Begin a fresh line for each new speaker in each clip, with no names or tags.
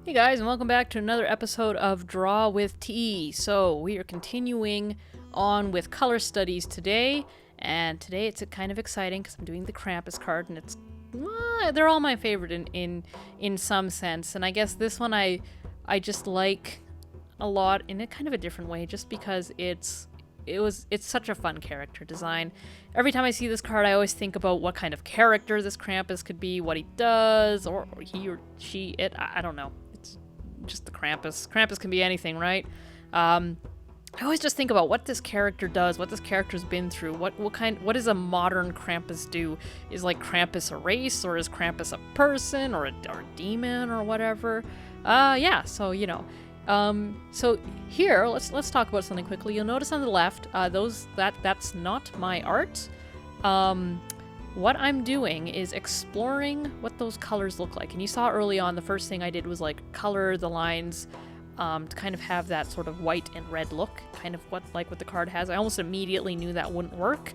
Hey guys, and welcome back to another episode of Draw with T. So we are continuing on with color studies today, and today it's kind of exciting because I'm doing the Krampus card, and they're all my favorite in some sense. And I guess this one I just like a lot in a kind of a different way, just because it's such a fun character design. Every time I see this card, I always think about what kind of character this Krampus could be, what he does, or he or she, it, I don't know. It's just the Krampus. Krampus can be anything, right? I always just think about what this character does, what this character's been through, what does a modern Krampus do? Is like Krampus a race, or is Krampus a person, or a demon, or whatever? Yeah, so, you know. So here, let's talk about something quickly. You'll notice on the left, that's not my art. What I'm doing is exploring what those colors look like. And you saw early on, the first thing I did was like color the lines to kind of have that sort of white and red look, kind of what the card has. I almost immediately knew that wouldn't work,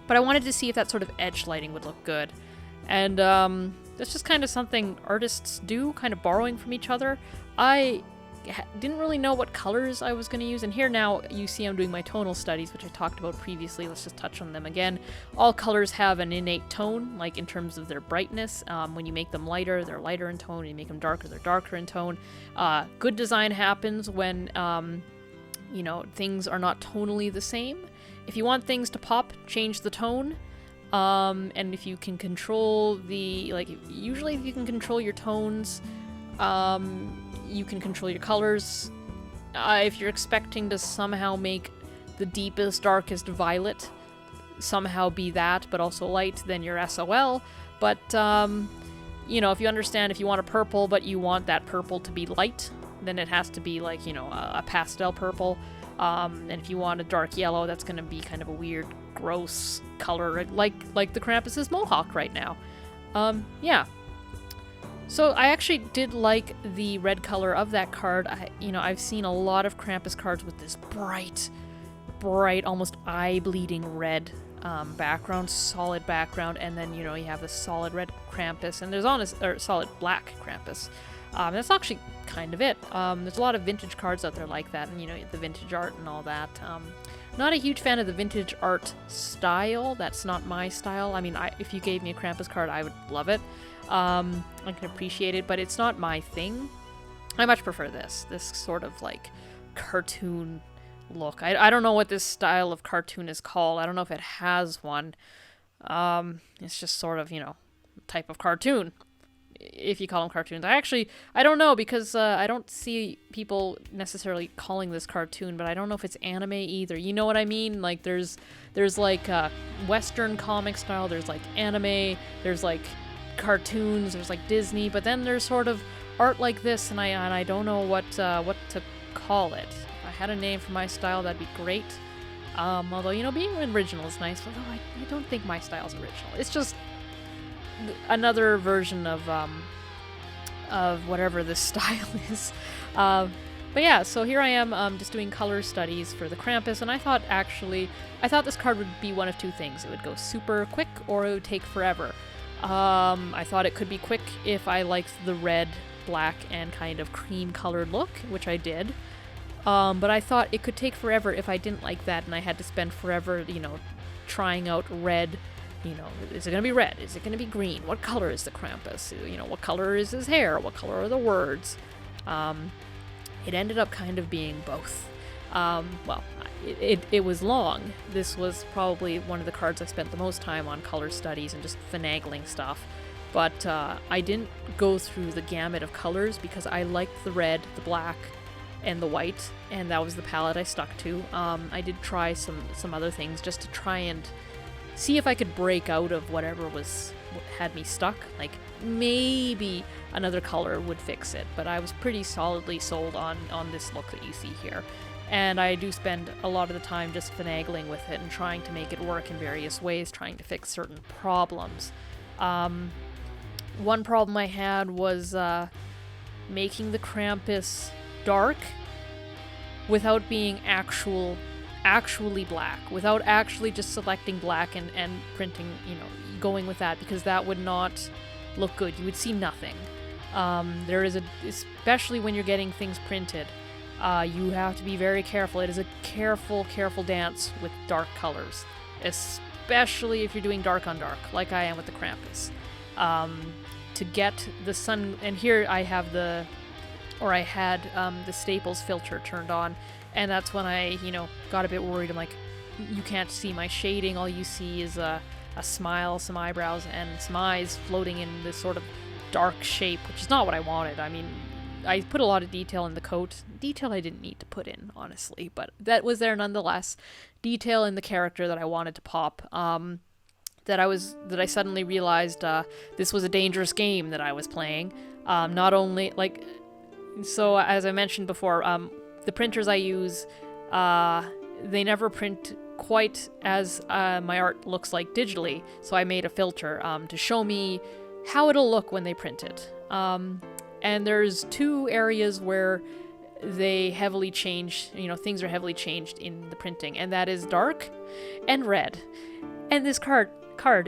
but I wanted to see if that sort of edge lighting would look good. And that's just kind of something artists do, kind of borrowing from each other. I didn't really know what colors I was going to use, and here now you see I'm doing my tonal studies, which I talked about previously. Let's just touch on them again. All colors have an innate tone, like in terms of their brightness. When you make them lighter, they're lighter in tone. When you make them darker, they're darker in tone. Good design happens when things are not tonally the same. If you want things to pop, change the tone. And if you can control usually if you can control your tones, you can control your colors. If you're expecting to somehow make the deepest, darkest violet somehow be that, but also light, then you're SOL. But, if you understand, if you want a purple, but you want that purple to be light, then it has to be like, a pastel purple. And if you want a dark yellow, that's going to be kind of a weird, gross color, like the Krampus's mohawk right now. Yeah. So I actually did like the red color of that card. I've seen a lot of Krampus cards with this bright, almost eye-bleeding red background, solid background, and then, you have the solid red Krampus, and there's solid black Krampus. That's actually kind of it. There's a lot of vintage cards out there like that, and, the vintage art and all that. Not a huge fan of the vintage art style. That's not my style. I mean, if you gave me a Krampus card, I would love it. I can appreciate it, but it's not my thing. I much prefer this sort of like cartoon look. I don't know what this style of cartoon is called. I don't know if it has one. It's just sort of, type of cartoon, if you call them cartoons. I don't know, because I don't see people necessarily calling this cartoon, but I don't know if it's anime either. You know what I mean? Like there's like Western comic style, there's like anime, there's like cartoons, there's like Disney, but then there's sort of art like this, and I don't know what to call it. If I had a name for my style, that'd be great. Although, being original is nice, although I don't think my style's original. It's just another version of whatever this style is. But yeah, so here I am just doing color studies for the Krampus, and I thought this card would be one of two things. It would go super quick, or it would take forever. I thought it could be quick if I liked the red, black, and kind of cream colored look, which I did. But I thought it could take forever if I didn't like that, and I had to spend forever, trying out red. Is it going to be red? Is it going to be green? What color is the Krampus? What color is his hair? What color are the words? It ended up kind of being both. It was long. This was probably one of the cards I spent the most time on color studies and just finagling stuff. But I didn't go through the gamut of colors because I liked the red, the black, and the white, and that was the palette I stuck to. I did try some other things just to try and see if I could break out of what had me stuck. Like maybe another color would fix it, but I was pretty solidly sold on this look that you see here. And I do spend a lot of the time just finagling with it and trying to make it work in various ways, trying to fix certain problems. One problem I had was making the Krampus dark without being actually black, without actually just selecting black and printing, going with that, because that would not look good. You would see nothing. There is especially when you're getting things printed, you have to be very careful. It is a careful dance with dark colors, especially if you're doing dark on dark, like I am with the Krampus. To get the sun, and here I had the Staples filter turned on, and that's when I, got a bit worried. I'm like, you can't see my shading. All you see is a smile, some eyebrows, and some eyes floating in this sort of dark shape, which is not what I wanted. I mean, I put a lot of detail in the coat. Detail I didn't need to put in, honestly, but that was there nonetheless. Detail in the character that I wanted to pop. That I suddenly realized this was a dangerous game that I was playing. Not only, so as I mentioned before, the printers I use, they never print quite as my art looks like digitally, so I made a filter to show me how it'll look when they print it. And there's two areas where they heavily change, things are heavily changed in the printing, and that is dark and red. And this card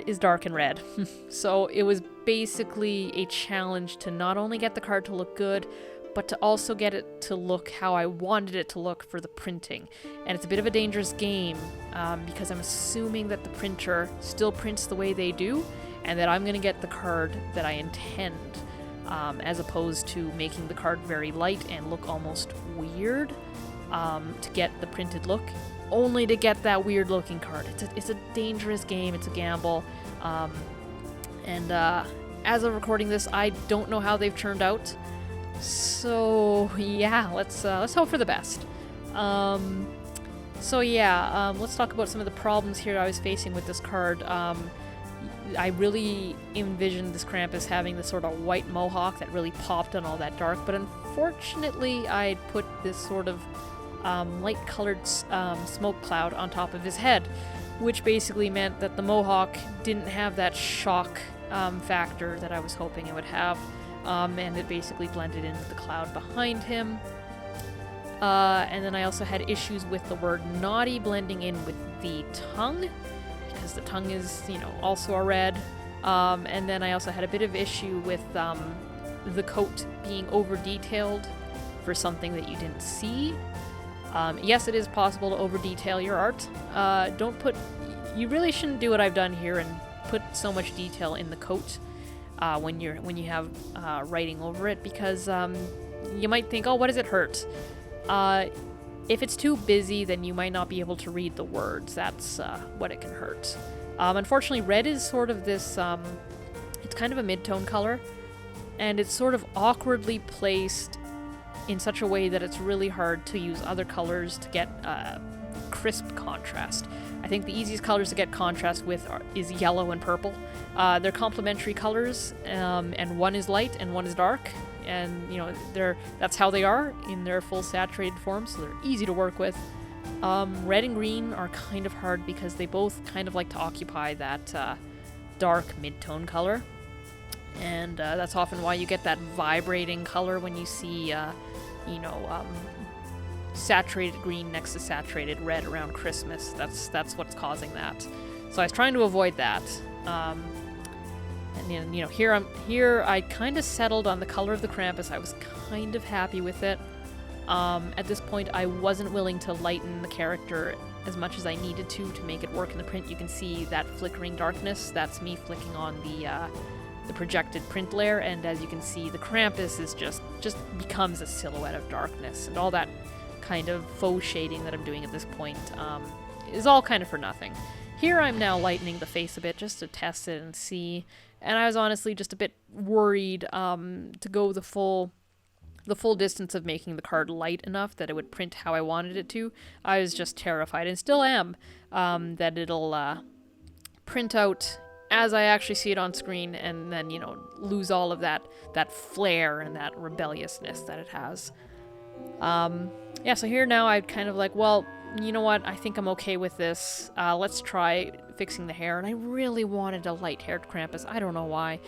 is dark and red. So it was basically a challenge to not only get the card to look good, but to also get it to look how I wanted it to look for the printing. And it's a bit of a dangerous game because I'm assuming that the printer still prints the way they do, and that I'm going to get the card that I intend, as opposed to making the card very light and look almost weird to get the printed look, only to get that weird looking card. It's a dangerous game. It's a gamble. And as of recording this, I don't know how they've turned out. So yeah, let's hope for the best. Let's talk about some of the problems here I was facing with this card. I really envisioned this Krampus having this sort of white mohawk that really popped on all that dark, but unfortunately I put this sort of light colored smoke cloud on top of his head, which basically meant that the mohawk didn't have that shock factor that I was hoping it would have. And it basically blended in with the cloud behind him. And then I also had issues with the word naughty blending in with the tongue, because the tongue is, also a red. And then I also had a bit of issue with the coat being over-detailed for something that you didn't see. Yes, it is possible to over-detail your art. You really shouldn't do what I've done here and put so much detail in the coat when you have writing over it, because you might think, oh, what does it hurt? If it's too busy, then you might not be able to read the words. That's what it can hurt. Unfortunately, red is sort of this, it's kind of a mid-tone color, and it's sort of awkwardly placed in such a way that it's really hard to use other colors to get crisp contrast. I think the easiest colors to get contrast with is yellow and purple. They're complementary colors, and one is light and one is dark, and that's how they are in their full saturated form, so they're easy to work with. Red and green are kind of hard because they both kind of like to occupy that dark mid-tone color, and that's often why you get that vibrating color when you see saturated green next to saturated red around Christmas. That's what's causing that. So I was trying to avoid that. And here I kind of settled on the color of the Krampus. I was kind of happy with it. At this point, I wasn't willing to lighten the character as much as I needed to make it work in the print. You can see that flickering darkness. That's me flicking on the projected print layer, and as you can see, the Krampus is just becomes a silhouette of darkness, and all that kind of faux shading that I'm doing at this point is all kind of for nothing. Here I'm now lightening the face a bit just to test it and see, and I was honestly just a bit worried to go the full distance of making the card light enough that it would print how I wanted it to. I was just terrified, and still am, that it'll print out as I actually see it on screen, and then, lose all of that flair and that rebelliousness that it has. So here now I'm kind of like, well, you know what, I think I'm okay with this. Let's try fixing the hair, and I really wanted a light-haired Krampus. I don't know why.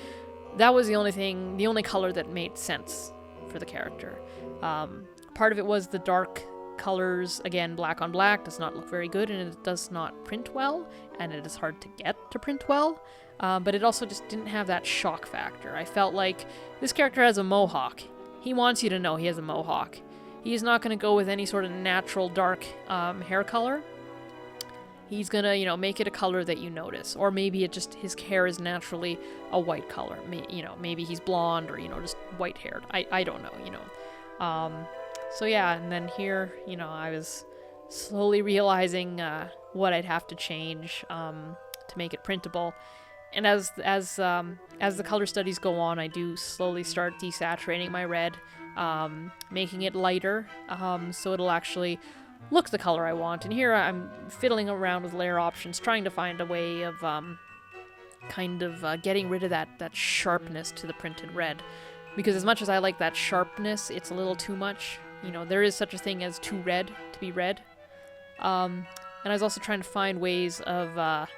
That was the only color that made sense for the character. Part of it was the dark colors, again, black on black does not look very good, and it does not print well, and it is hard to get to print well. But it also just didn't have that shock factor. I felt like this character has a mohawk. He wants you to know he has a mohawk. He's not going to go with any sort of natural dark hair color. He's going to, make it a color that you notice. Or maybe his hair is naturally a white color. Maybe he's blonde or, just white haired. I don't know, So yeah, and then here, I was slowly realizing what I'd have to change to make it printable. And as the color studies go on, I do slowly start desaturating my red, making it lighter, so it'll actually look the color I want. And here I'm fiddling around with layer options, trying to find a way of getting rid of that sharpness to the printed red. Because as much as I like that sharpness, it's a little too much. There is such a thing as too red to be red. And I was also trying to find ways of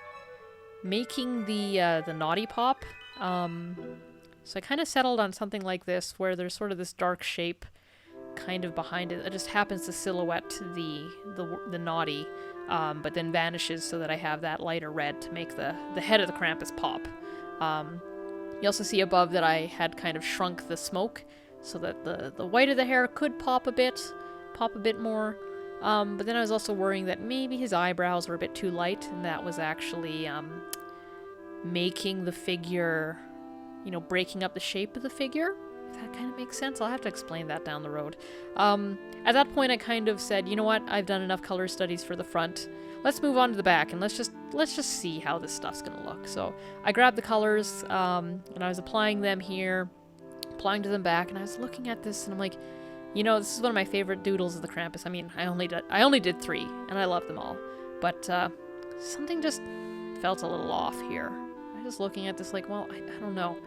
making the naughty pop. So I kind of settled on something like this, where there's sort of this dark shape kind of behind it. It just happens to silhouette the naughty, but then vanishes so that I have that lighter red to make the head of the Krampus pop. You also see above that I had kind of shrunk the smoke so that the white of the hair could pop a bit more. But then I was also worrying that maybe his eyebrows were a bit too light, and that was actually making the figure, breaking up the shape of the figure. If that kind of makes sense. I'll have to explain that down the road. At that point, I kind of said, you know what? I've done enough color studies for the front. Let's move on to the back, and let's just see how this stuff's gonna look. So I grabbed the colors, and I was applying them here, applying to them back, and I was looking at this, and I'm like, this is one of my favorite doodles of the Krampus. I mean, I only did 3, and I love them all. But something just felt a little off here. I was just looking at this like, well, I don't know.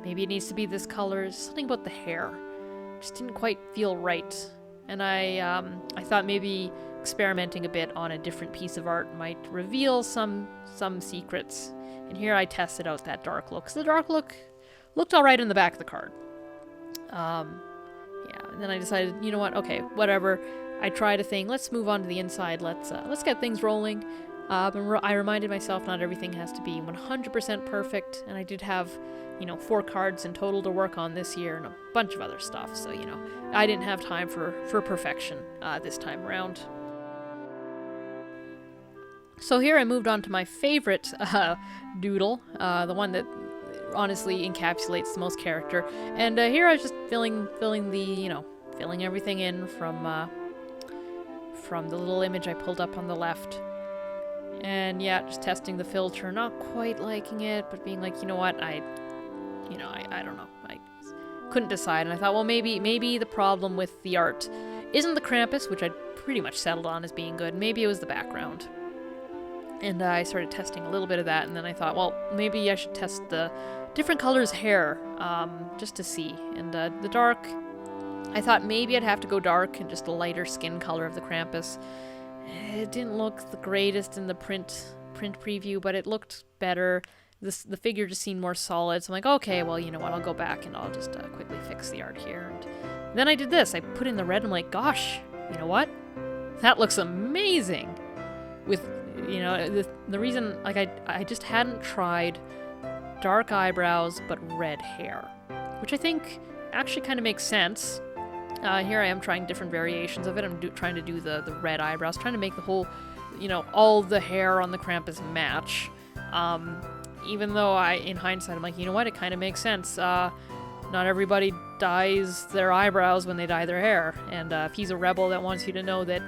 Maybe it needs to be this color. Something about the hair just didn't quite feel right. And I thought maybe experimenting a bit on a different piece of art might reveal some secrets. And here I tested out that dark look. So the dark look looked all right in the back of the card. Yeah, and then I decided, you know what? Okay, whatever. I tried a thing. Let's move on to the inside. Let's get things rolling. I reminded myself not everything has to be 100% perfect, and I did have, 4 cards in total to work on this year and a bunch of other stuff, so, I didn't have time for perfection this time around. So here I moved on to my favorite doodle, the one that honestly encapsulates the most character, and here I was just filling everything in from the little image I pulled up on the left. And yeah, just testing the filter, not quite liking it, but being like, you know what, I don't know. I couldn't decide, and I thought, well, maybe the problem with the art isn't the Krampus, which I'd pretty much settled on as being good. Maybe it was the background. And I started testing a little bit of that, and then I thought, well, maybe I should test the different colors hair, just to see. And the dark, I thought maybe I'd have to go dark and just a lighter skin color of the Krampus. It didn't look the greatest in the print preview, but it looked better. The figure just seemed more solid, so I'm like, okay, well, you know what, I'll go back and I'll just quickly fix the art here. And then I did this. I put in the red, and I'm like, gosh, you know what? That looks amazing! With, the reason, like, I just hadn't tried dark eyebrows but red hair, which I think actually kind of makes sense. Here I am trying different variations of it. I'm trying to do the red eyebrows, trying to make the whole, all the hair on the Krampus match. Even though in hindsight, I'm like, you know what, it kind of makes sense. Not everybody dyes their eyebrows when they dye their hair. And if he's a rebel that wants you to know that,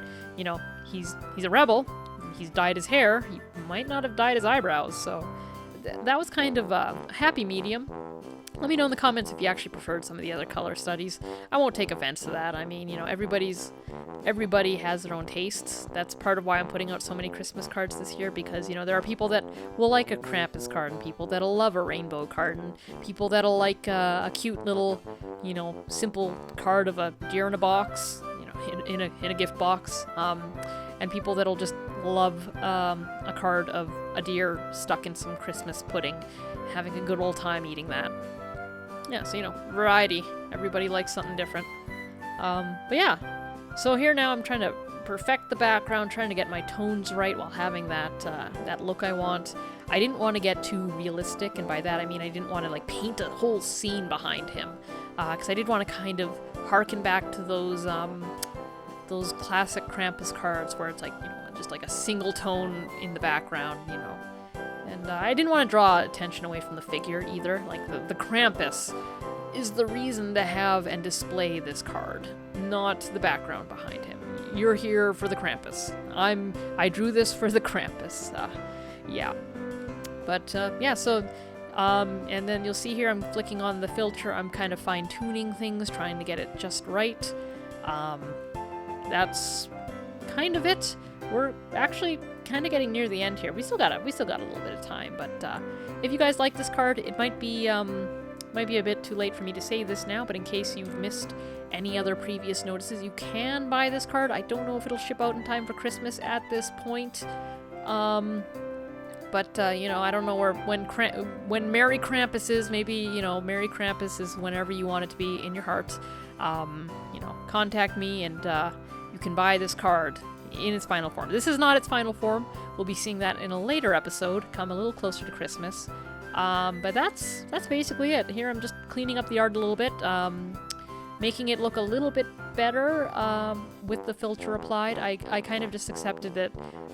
he's a rebel, he's dyed his hair, he might not have dyed his eyebrows. So that was kind of a happy medium. Let me know in the comments if you actually preferred some of the other color studies. I won't take offense to that. I mean, everybody has their own tastes. That's part of why I'm putting out so many Christmas cards this year, because, there are people that will like a Krampus card, and people that'll love a rainbow card, and people that'll like a cute little, simple card of a deer in a box, in a gift box, and people that'll just love a card of a deer stuck in some Christmas pudding, having a good old time eating that. Yeah, so, variety. Everybody likes something different. But yeah, so here now I'm trying to perfect the background, trying to get my tones right while having that that look I want. I didn't want to get too realistic, and by that I mean I didn't want to like paint a whole scene behind him, because I did want to kind of harken back to those classic Krampus cards where it's like, you know, just like a single tone in the background, you know. And I didn't want to draw attention away from the figure either. Like the Krampus is the reason to have and display this card, not the background behind him. You're here for the Krampus. I drew this for the Krampus. Yeah. But yeah, so and then you'll see here I'm flicking on the filter. I'm kind of fine-tuning things, trying to get it just right. That's kind of it. We're actually kind of getting near the end here. We still got a little bit of time, but if you guys like this card, it might be a bit too late for me to say this now, but in case you've missed any other previous notices, you can buy this card. I don't know if it'll ship out in time for Christmas at this point. But you know, I don't know when Merry Krampus is. Maybe, you know, Merry Krampus is whenever you want it to be in your heart. You know, contact me and you can buy this card in its final form. This is not its final form. We'll be seeing that in a later episode, come a little closer to Christmas. But that's basically it. Here I'm just cleaning up the art a little bit, making it look a little bit better with the filter applied. I kind of just accepted that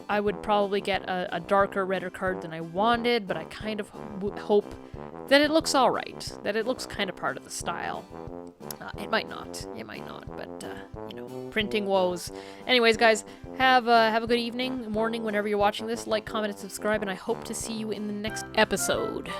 I would probably get a darker, redder card than I wanted, but I kind of hope that it looks alright, that it looks kind of part of the style. It might not, but, you know, printing woes. Anyways, guys, have a good evening, morning, whenever you're watching this. Like, comment, and subscribe, and I hope to see you in the next episode.